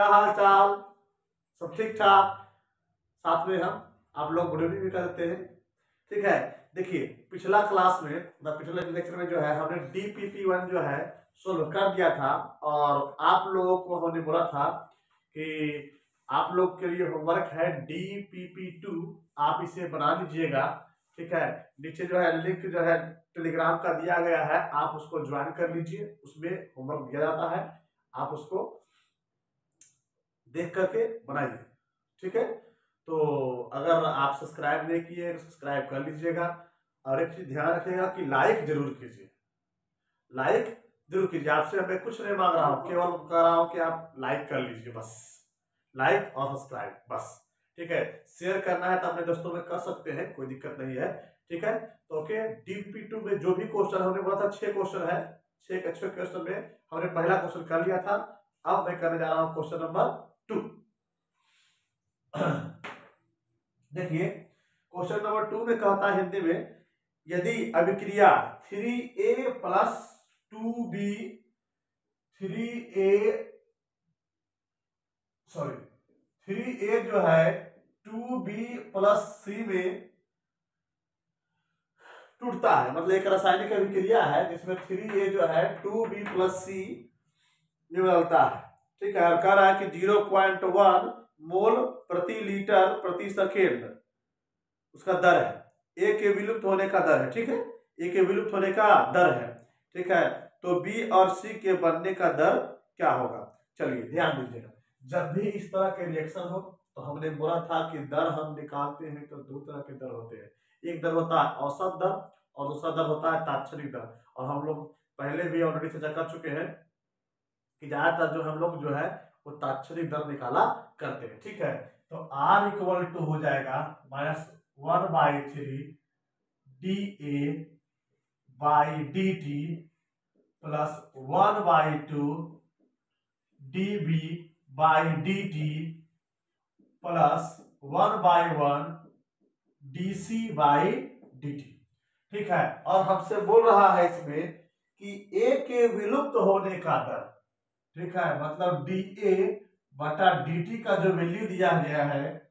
क्या हाल चाल? सब ठीक ठाक? साथ में हम आप लोग गुड इवनिंग भी कर देते हैं। ठीक है, देखिए पिछला क्लास में पिछले लेक्चर में जो है हमने DPP1 जो है सोल्व कर दिया था, और आप लोगों को हमने बोला था कि आप लोग के लिए होमवर्क है DPP2, आप इसे बना लीजिएगा। ठीक है, नीचे जो है लिंक जो है टेलीग्राम का दिया गया है, आप उसको ज्वाइन कर लीजिए। उसमें होमवर्क दिया जाता है, आप उसको देख करके बनाइए। ठीक है, तो अगर आप सब्सक्राइब नहीं किए तो सब्सक्राइब कर लीजिएगा, और एक चीज ध्यान रखिएगा कि लाइक जरूर कीजिए। लाइक जरूर कीजिए, आपसे मैं कुछ नहीं मांग रहा हूँ, केवल कह रहा हूँ कि आप लाइक कर लीजिए, बस लाइक और सब्सक्राइब बस। ठीक है, शेयर करना है तो अपने दोस्तों में कर सकते हैं, कोई दिक्कत नहीं है। ठीक है, तो ओके, DPP2 में जो भी क्वेश्चन हमने बोला था 6 क्वेश्चन है, 6 अच्छे क्वेश्चन में हमने पहला क्वेश्चन कर लिया था। अब मैं करने जा रहा हूँ क्वेश्चन नंबर 2। देखिए क्वेश्चन नंबर 2 में कहता है हिंदी में, यदि अभिक्रिया 3A प्लस 2B 3A जो है 2B प्लस C में टूटता है, मतलब एक रासायनिक अभिक्रिया है जिसमें 3A जो है 2B प्लस C में बदलता है। ठीक है, कह रहा है कि 0.1 मोल प्रति लीटर प्रति सेकेंड उसका दर है, ए के विलुप्त होने का दर है। ठीक है, ए के विलुप्त होने का दर है। ठीक है, तो बी और सी के बनने का दर क्या होगा? चलिए ध्यान दीजिएगा, जब भी इस तरह के रिएक्शन हो तो हमने बोला था कि दर हम निकालते हैं तो दो तरह के दर होते हैं, एक दर होता है औसत दर और दूसरा दर होता है तात्क्षणिक दर। और हम लोग पहले भी ऑलरेडी चर्चा कर चुके हैं कि ज्यादातर जो हम लोग जो है वो तात्क्षणिक दर निकाला करते हैं। ठीक है, तो R इक्वल टू हो जाएगा -1/3 dA by dt plus 1/2 dB by dt plus 1/1 dC by dt। ठीक है, और हमसे बोल रहा है इसमें कि A के विलुप्त होने का दर, ठीक है, मतलब dA बटा dt का जो वैल्यू दिया गया है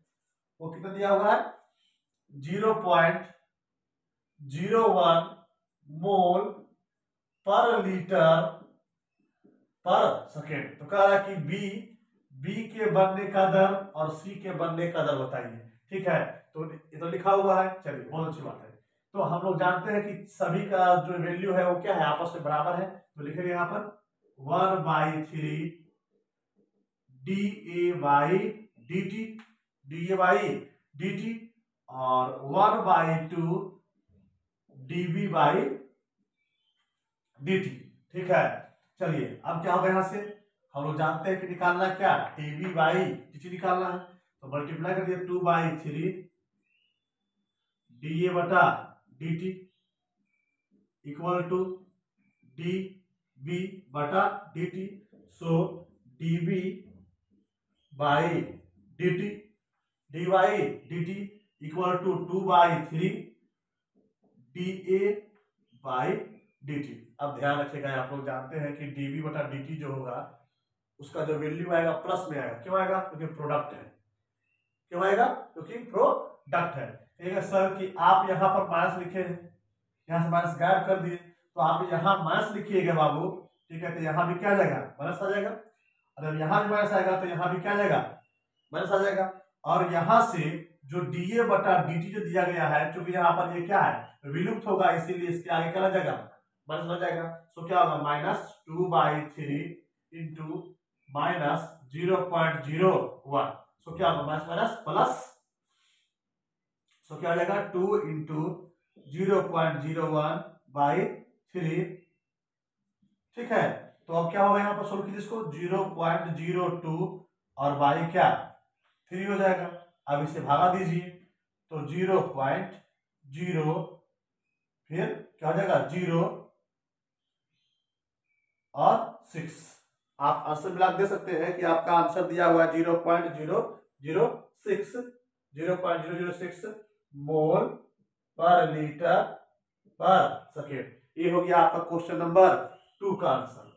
वो कितना दिया हुआ है? 0.01 मोल पर लीटर पर सेकेंड। तो कह रहा है कि B के बनने का दर और C के बनने का दर बताइए। ठीक है, तो ये तो लिखा हुआ है, चलिए बहुत अच्छी बात है। तो हम लोग जानते हैं कि सभी का जो वैल्यू है वो क्या है, आपस में बराबर है, तो लिखेंगे यहाँ पर 1/3 dA बाई dt और 1/2 dB बाई dt। ठीक है, चलिए अब क्या होगा, यहां से हम लोग जानते हैं कि निकालना क्या, dB बाई dt निकालना है, तो मल्टीप्लाई कर दिया 2/3 dA बटा dt इक्वल टू dB बटा dt। So dB by dt dy dt equal to 2/3 dA by dt। अब ध्यान रखिएगा, आप लोग जानते हैं कि dB बटा dt जो होगा उसका जो वैल्यू आएगा प्लस में आएगा। क्यों आएगा? क्योंकि प्रोडक्ट है। क्यों आएगा? क्योंकि प्रोडक्ट है। ठीक है सर कि आप यहाँ पर माइनस लिखे हैं, यहाँ से माइनस गायब कर दिए, तो आप यहाँ माइनस लिखिएगा बाबू। ठीक है, तो यहाँ भी क्या आ जाएगा? माइनस आ जाएगा। और जब यहाँ भी माइनस आएगा तो यहाँ भी क्या आ जाएगा? माइनस आ जाएगा। और यहाँ से जो dA बटा dt जो दिया गया है, क्योंकि यहाँ पर ये क्या है, विलुप्त होगा, इसीलिए इसके आगे क्या लग जाएगा? माइनस लग जाएगा। सो क्या होगा? -2/3 इंटू -0.01। सो क्या होगा? माइनस माइनस प्लस, सो क्या हो जाएगा? 2 इंटू 0.01/3। ठीक है, तो अब क्या होगा यहाँ पर? सोल्व कीजिए इसको, 0.02 और बाई क्या 3 हो जाएगा। अब इसे भागा दीजिए तो 0.0 फिर क्या हो जाएगा? 0 और 6। आप आंसर मिला दे सकते हैं कि आपका आंसर दिया हुआ है 0.006 मोल पर लीटर पर सेकेंड। ये हो गया आपका क्वेश्चन नंबर 2 का आंसर।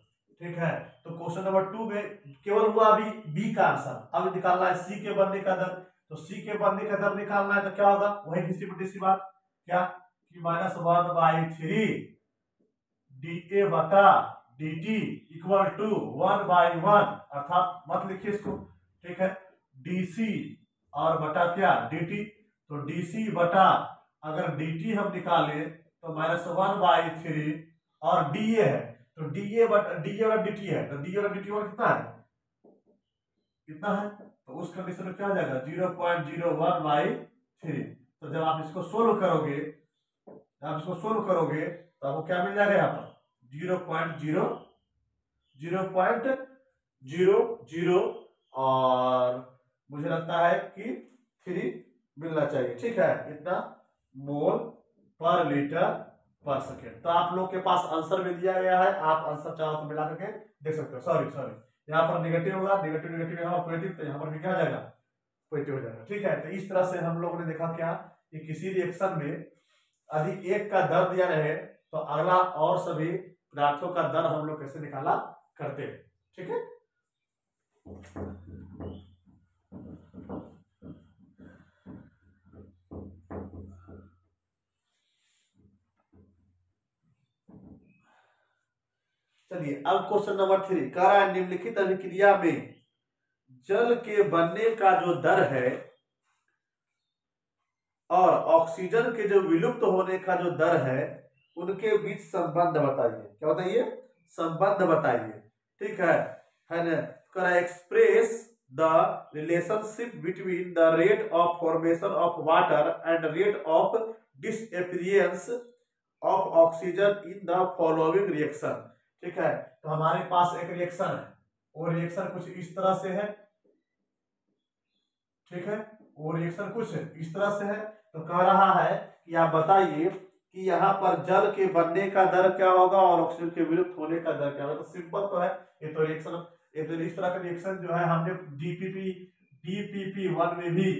ठीक है। तो क्वेश्चन नंबर 2 में केवल हुआ अभी बी का आंसर, अब निकालना है सी के बनने का दर। तो सी के बनने का दर निकालना है तो क्या होगा, वही घिसी पिटी सी बात, क्या कि -1/3 dA बटा dt इक्वल टू 1/1, अर्थात मत लिखिए इसको, ठीक है, dc और बटा क्या dt। तो dc बटा, अगर dt हम निकाले तो -1/3 और dA है तो dA बटा dt है, तो dA बटा dt कितना है, कितना है, तो उस कंडीशन में क्या हो जाएगा 0.01/3। तो जब आप इसको सोल्व करोगे, तो आपको क्या मिल जाएगा, यहाँ पर 0.000, और मुझे लगता है कि 3 मिलना चाहिए, ठीक है, इतना मोल पर लीटर पर सेकेंड। तो आप लोग के पास आंसर भी दिया गया है, आप आंसर चाहो तो मिला करके देख सकते हो। सॉरी यहाँ पर नेगेटिव होगा, नेगेटिव यहाँ पर पॉजिटिव, तो यहाँ पर भी क्या हो जाएगा, पॉजिटिव हो जाएगा, ठीक है। तो इस तरह से हम लोगों ने देखा क्या कि किसी रिएक्शन में यदि एक का दर दिया रहे तो अगला और सभी पदार्थों का दर हम लोग कैसे निकाला करते हैं, ठीक है। चलिए अब क्वेश्चन नंबर 3 कह रहा है निम्नलिखित अभिक्रिया में जल के बनने का जो दर है और ऑक्सीजन के जो विलुप्त होने का जो दर है उनके बीच संबंध बताइए। क्या बताइए, संबंध बताइए, ठीक है ना। कह रहा है express the relationship between the rate of formation of water and rate of disappearance of oxygen in the following reaction, ठीक है। तो हमारे पास एक रिएक्शन है, वो रिएक्शन कुछ इस तरह से है, ठीक है, वो रिएक्शन कुछ इस तरह से है। तो कह रहा है कि आप बताइए कि यहाँ पर जल के बनने का दर क्या होगा और ऑक्सीजन के विलुप्त होने का दर क्या होगा। तो सिंपल तो है, ये तो रिएक्शन, ये तो इस तरह का रिएक्शन जो है हमने DPP1 में भी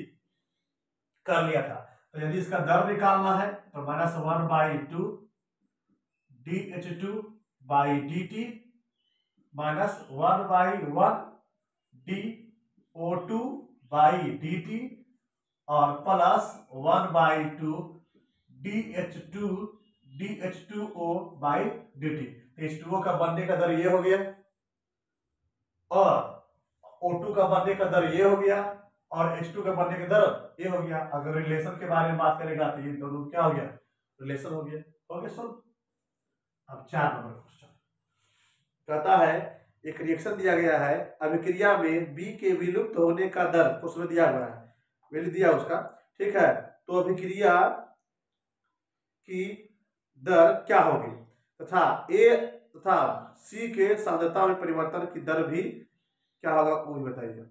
कर लिया था। तो यदि इसका दर निकालना है तो -1/2 dH2/dt -1/1 dO2/dt और प्लस 1/2 DH2O/dt। H2O का बनने का दर ये हो गया और O2 का बनने का दर ये हो गया और H2 का बनने का दर ये हो गया। अगर रिलेशन के बारे में बात करेगा तो ये दोनों क्या हो गया, रिलेशन हो गया। सुन अब 4 नंबर क्वेश्चन कहता है एक रिएक्शन दिया गया है, अभिक्रिया में बी के विलुप्त होने का दर उसमें दिया हुआ है, वैल्यू दिया उसका, ठीक है। तो अभिक्रिया की दर क्या होगी तथा ए तथा सी के सांद्रता में परिवर्तन की दर भी क्या होगा वो भी बताइएगा,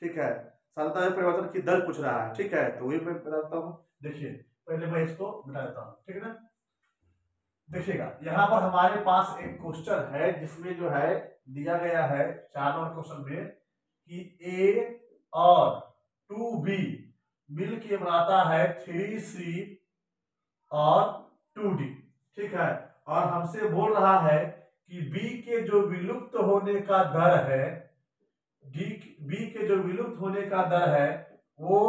ठीक है। सांद्रता में परिवर्तन की दर पूछ रहा है, ठीक है, तो वही मैं बताता हूँ। देखिए पहले मैं इसको बता देता हूँ, ठीक है ना। देखिएगा यहाँ पर हमारे पास एक क्वेश्चन है जिसमें जो है दिया गया है 4 नंबर क्वेश्चन में कि ए और 2B मिल के बनाता है 3C और 2D, ठीक है। और हमसे बोल रहा है कि B के जो विलुप्त होने का दर है, B के जो विलुप्त होने का दर है वो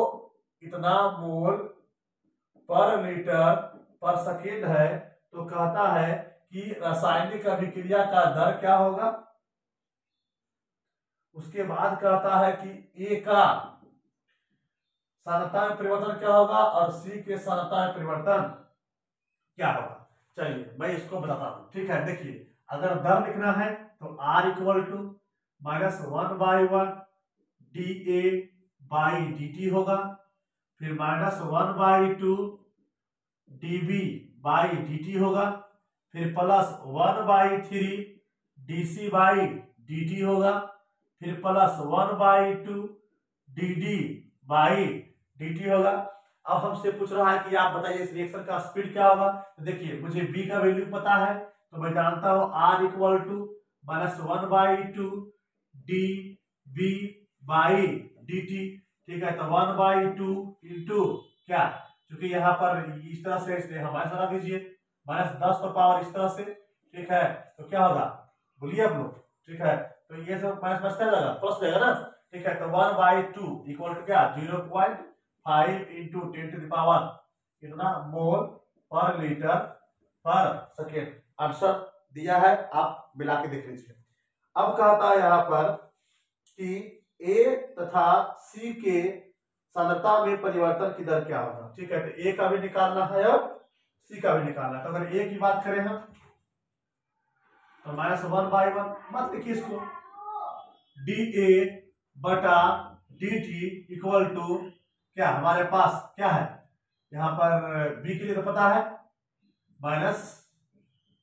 इतना मोल पर लीटर पर सेकेंड है। तो कहता है कि रासायनिक अभिक्रिया का दर क्या होगा। उसके बाद कहता है कि ए का सांद्रता में परिवर्तन क्या होगा और सी के सांद्रता में परिवर्तन क्या होगा। चलिए मैं इसको बताता हूं, ठीक है। देखिए अगर दर लिखना है तो R इक्वल टू -1/1 dA/dt होगा, फिर -1/2 dB/dt होगा, फिर प्लस 1/3 dC/dt होगा, फिर प्लस 1/2 dD/dt होगा। अब हमसे पूछ रहा है कि आप बताइए इस रिएक्शन का स्पीड क्या होगा। तो देखिए मुझे B का वैल्यू पता है तो मैं जानता हूं R इक्वल टू -1/2 dB/dt, ठीक है। तो 1/2 इंटू क्या, क्योंकि यहाँ पर इस तरह से इसलिए हमारे साथ दीजिए -10 पर पावर इस तरह से, ठीक है। तो क्या होगा बोलिए आप लोग, ठीक है। तो ये सब माइनस माइनस क्या जाएगा, प्लस जाएगा ना, ठीक है। तो 1/2 इक्वल टू क्या, 0.5 इंटू 10⁻, कितना मोल पर लीटर पर सेकेंड। आंसर दिया है, आप मिला के देख लीजिए। अब कहता है यहाँ पर कि ए तथा सी के सांद्रता में परिवर्तन की दर क्या होगा, ठीक है। तो ए का भी निकालना है और सी का भी निकालना है। तो अगर ए की बात करें हम तो -1/1 मत लिखिए इसको, डी ए बटा डी टी इक्वल टू क्या, हमारे पास क्या है यहाँ पर बी के लिए तो पता है minus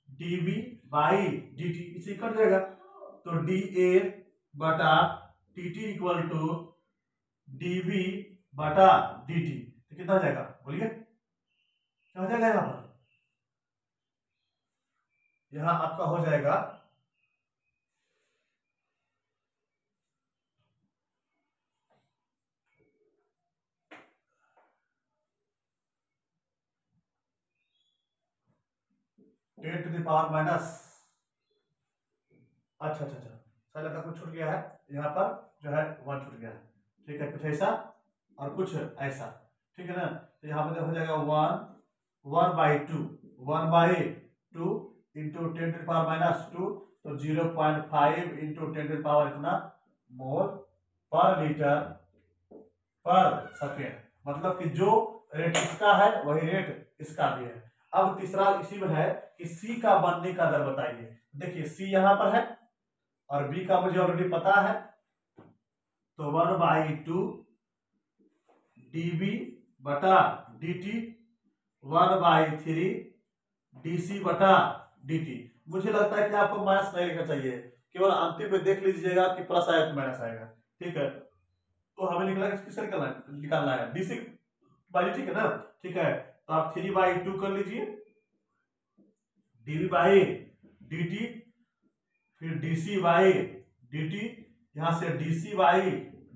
D B by D T, इसे कट जाएगा। तो डी ए बटा T T equal to D B बटा डी टी, तो कितना हो जाएगा बोलिए, क्या हो जाएगा यहाँ पर, यहाँ आपका हो जाएगा 10⁻, अच्छा अच्छा अच्छा, साइड का कुछ छूट गया है यहाँ पर, जो है 1 छूट गया है, ठीक है। कुछ ऐसा और कुछ ऐसा, ठीक है ना। तो यहाँ पर हो जाएगा 1/2 इंटू 10⁻², तो 0.5 इंटू 10⁻, इतना मोल पर लीटर पर सेकेंड। मतलब कि जो रेट इसका है वही रेट इसका भी है। अब तीसरा इसी में है कि सी का बनने का दर बताइए। देखिए सी यहाँ पर है और बी का मुझे ऑलरेडी पता है, तो 1/2 dB बटा dt, 1/3 dC बटा dt। मुझे लगता है कि आपको माइनस नहीं लिखना चाहिए, केवल अंतिम में देख लीजिएगा कि प्लस आएगा कि माइनस आएगा, ठीक है। तो हमें किसका निकालना है dC बाई dt, ठीक है ना, ठीक है। तो आप 3/2 कर लीजिए dB बाई dt, फिर dC बाई dt, यहां से dC बाई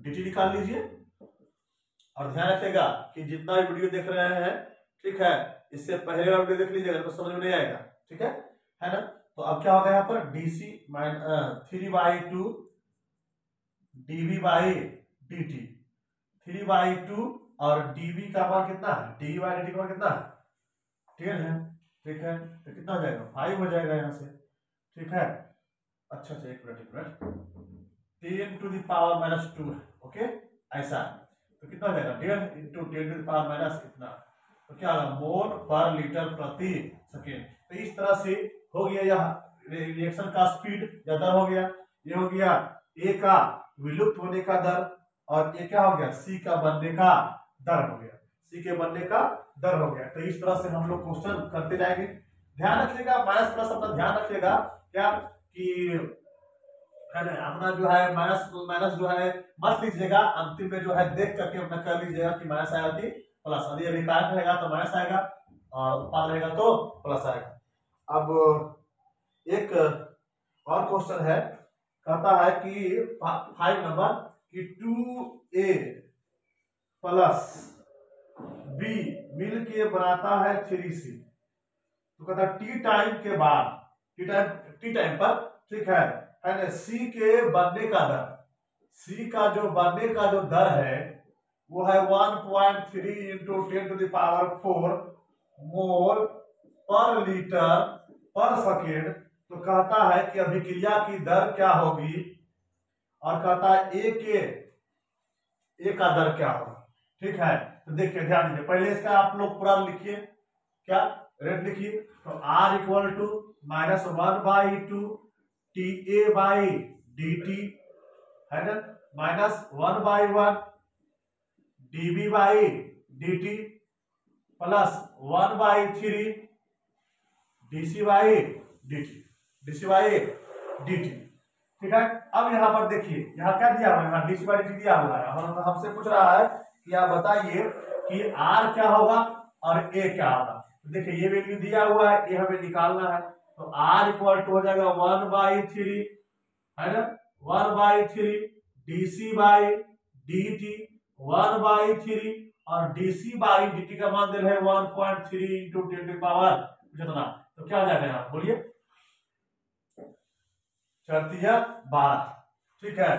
dt निकाल लीजिए। और ध्यान रखिएगा कि जितना भी वीडियो देख रहे हैं, ठीक है, इससे पहले वाला वीडियो देख लीजिएगा तो समझ में नहीं आएगा, ठीक है ना। तो अब क्या होगा यहाँ पर dC 3/2 dB बाई dt, 3/2 और dB का मान कितना है, dB बाई dt का मान कितना है, 10 है, ठीक है। तो कितना हो जाएगा, 5 हो जाएगा यहाँ से, ठीक है। अच्छा अच्छा, एक मिनट 10⁻² है, ओके, ऐसा। तो कितना हो जाएगा 1.5 इंटू 10⁻, इतना। तो क्या होगा, मोल पर लीटर प्रति सेकेंड। तो इस तरह से हो गया यह रिएक्शन का स्पीड या दर हो गया। ये हो गया ए का विलुप्त होने का दर, और ये क्या हो गया, सी का बनने का दर हो गया, सी के बनने का दर हो गया। तो इस तरह से हम लोग क्वेश्चन करते जाएंगे। ध्यान रखिएगा, माइनस प्लस अपना ध्यान रखिएगा क्या कि अपना जो है माइनस जो है मत लीजिएगा, अंतिम में जो है देख करके अपना कर लीजिएगा कि माइनस आएगा कि प्लस। यदि अभी कारक रहेगा तो माइनस आएगा और उत्पाद रहेगा तो प्लस आएगा। अब एक और क्वेश्चन है, कहता है कि 5 नंबर कि 2A प्लस B मिल के बनाता है 3C। तो कहता है टी टाइम के बाद, टी टाइम पर, ठीक है ना, सी के बनने का दर, सी का जो बनने का जो दर है वो है 1.3 इंटू 10⁴ मोल पर लीटर पर सेकेंड। तो कहता है कि अभिक्रिया की दर क्या होगी, और कहता है ए का दर क्या होगा, ठीक है। तो देखिए ध्यान दीजिए, पहले इसका आप लोग पूरा लिखिए, क्या रेट लिखिए। तो R equal to -1/2 TA by dt है ना, -1/1 dB by dt plus 1/3 dC by dt, ठीक है। अब यहाँ पर देखिए, यहाँ क्या दिया हुआ है, यहाँ dC बाई dt दिया हुआ है। और हमसे पूछ रहा है कि आप बताइए कि R क्या होगा और A क्या होगा। देखिए ये वैल्यू दिया हुआ है, ये हमें निकालना है। तो R इक्वल टू हो जाएगा 1/3 है ना, 1/3 dC बाई dt 1/3, और dC बाई dt का मान दिया है 1.3 इंटू 10⁻, जितना। तो क्या हो जाएगा यहाँ बोलिए, 4×3 12, ठीक है,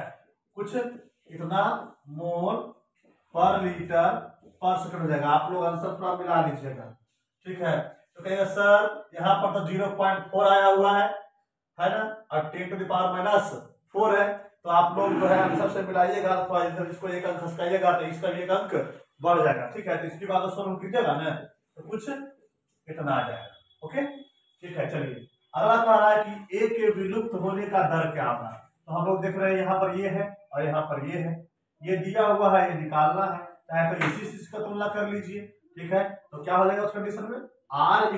कुछ इतना मोल पर लीटर पर सेकंड हो जाएगा। आप लोग आंसर थोड़ा मिला लीजिएगा, ठीक है। तो कहेगा सर यहाँ पर तो 0.4 आया हुआ है ना, और 10⁻⁻⁴ है, तो आप लोग जो है आंसर से मिलाइएगा, थोड़ा इधर इसको एक अंक खसकाइएगा तो इसका भी एक अंक बढ़ जाएगा, ठीक है। तो इसकी बात सोल्व कीजिएगा ना तो कुछ इतना आ जाएगा, ओके, ठीक है। चलिए अगला कह रहा है कि ए के विलुप्त होने का दर क्या होगा। तो हम लोग देख रहे हैं यहाँ पर ये है और यहाँ पर ये है, ये दिया हुआ है, ये निकालना है, चाहे तो इसी चीज का तुलना कर लीजिए, ठीक है। तो क्या हो जाएगा उस कंडीशन में, r =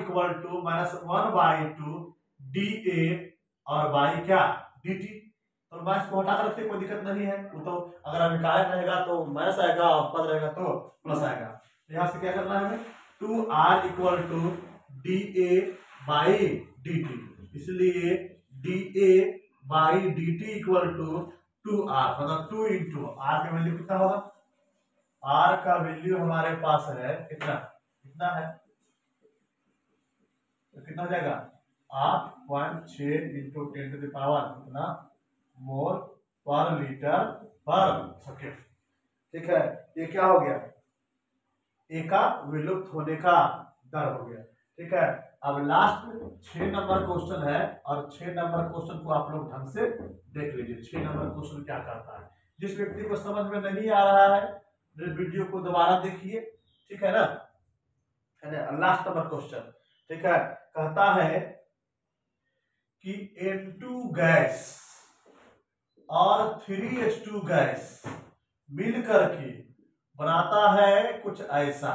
-1/2 dA और बाई क्या dt। तो माइनस को हटा कर रखिए, कोई दिक्कत नहीं है, वो तो अगर अभिकारक रहेगा तो माइनस आएगा और पद रहेगा तो प्लस आएगा। तो यहाँ से क्या करना है हमें, 2r = dA/dt, इसलिए dA/dt = 2r, मतलब 2 × r का वैल्यू कितना होगा, r का वैल्यू हमारे पास है कितना, कितना है, तो कितना हो जाएगा 8.6 × 10⁻, कितना मोल पर लीटर पर सेकेंड, ठीक है। ये क्या हो गया, ए का विलुप्त होने का दर हो गया, ठीक है। अब लास्ट 6 नंबर क्वेश्चन है, और 6 नंबर क्वेश्चन को आप लोग ढंग से देख लीजिए। 6 नंबर क्वेश्चन क्या करता है, जिस व्यक्ति को समझ में नहीं आ रहा है वीडियो को दोबारा देखिए, ठीक है ना। लास्ट नंबर क्वेश्चन, ठीक है, कहता है कि N2 गैस और 3H2 गैस मिलकर के बनाता है कुछ ऐसा,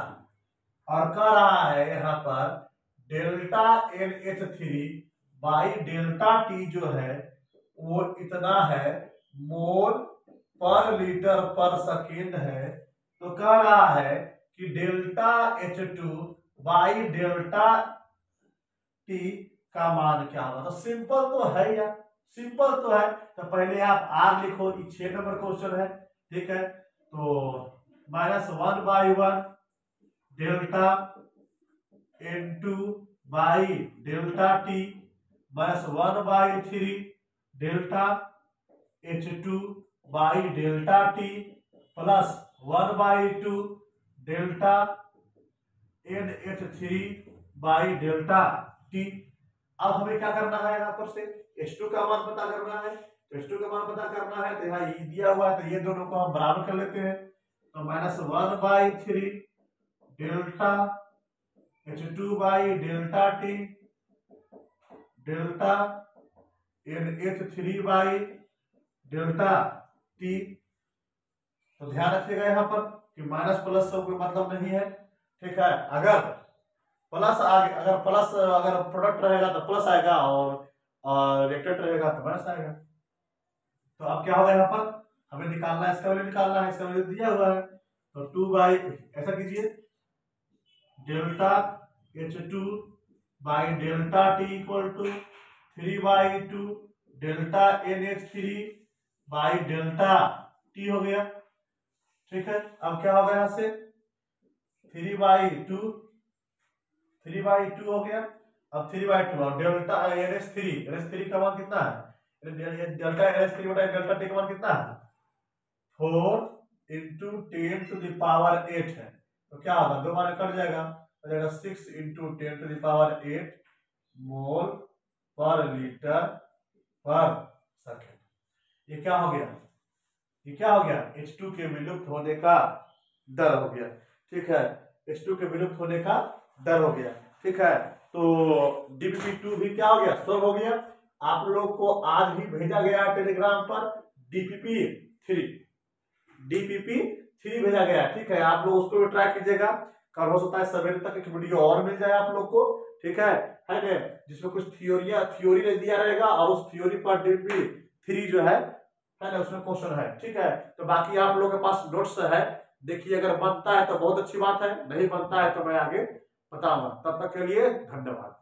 और कह रहा है यहाँ पर ΔNH3/ΔT जो है वो इतना है मोल पर लीटर पर सेकेंड है। तो कह रहा है कि ΔH2/ΔT का मान क्या होगा। तो सिंपल तो है यार, सिंपल तो है। तो पहले आप R लिखो, ये 6 नंबर क्वेश्चन है, ठीक है। तो -1/1 delta N2/ΔT -1/3 delta H2/ΔT plus 1/2 delta NH3/ΔT। अब हमें क्या करना है, यहाँ पर से H2 का मान पता करना है। तो H2 का मान पता करना है, तो यहाँ ये दिया हुआ है, तो ये दोनों को हम बराबर कर लेते हैं। तो -1/3 डेल्टा H2/ΔT डेल्टा NH3/ΔT। तो ध्यान रखिएगा यहाँ पर कि माइनस प्लस से कोई मतलब नहीं है, ठीक है। अगर प्लस आगे, अगर प्लस अगर प्रोडक्ट रहेगा तो प्लस आएगा, और रिएक्टेंट रहेगा तो माइनस आएगा। तो अब क्या होगा, यहाँ पर हमें निकालना है, इसका वैल्यू निकालना है, इसका वैल्यू दिया हुआ है। तो 2 ऐसा कीजिए, डेल्टा H2/ΔT = 3/2 डेल्टा NH3/ΔT हो गया, ठीक है। अब क्या होगा, यहाँ से 3/2 हो गया। अब 3/2 और डेल्टा NH3 का मान कितना है, डेल्टा NH3/ΔT का मान कितना है, 4 × 10⁸ है। तो क्या होगा, 2 मान कट जाएगा, हो जाएगा 6 × 10⁸ मोल पर लीटर पर सेकेंड। ये क्या हो गया, ये क्या हो गया, H2 के विलुप्त होने का दर हो गया, ठीक है। H2 के विलुप्त होने का दर हो गया, ठीक है। तो DPP2 भी क्या हो गया, सोल्व हो गया। आप लोग को आज ही भेजा गया टेलीग्राम पर DPP3 भेजा गया, ठीक है। आप लोग उसको भी ट्राई कीजिएगा, कल हो सकता है सवेरे तक एक वीडियो और मिल जाए आप लोग को, ठीक है ना, जिसमें कुछ थ्योरी दिया रहेगा, और उस थ्योरी पर DPP3 जो है ना, उसमें क्वेश्चन है, ठीक है। तो बाकी आप लोगों के पास नोट्स है, देखिए, अगर बनता है तो बहुत अच्छी बात है, नहीं बनता है तो मैं आगे बताऊंगा। तब तक के लिए धन्यवाद।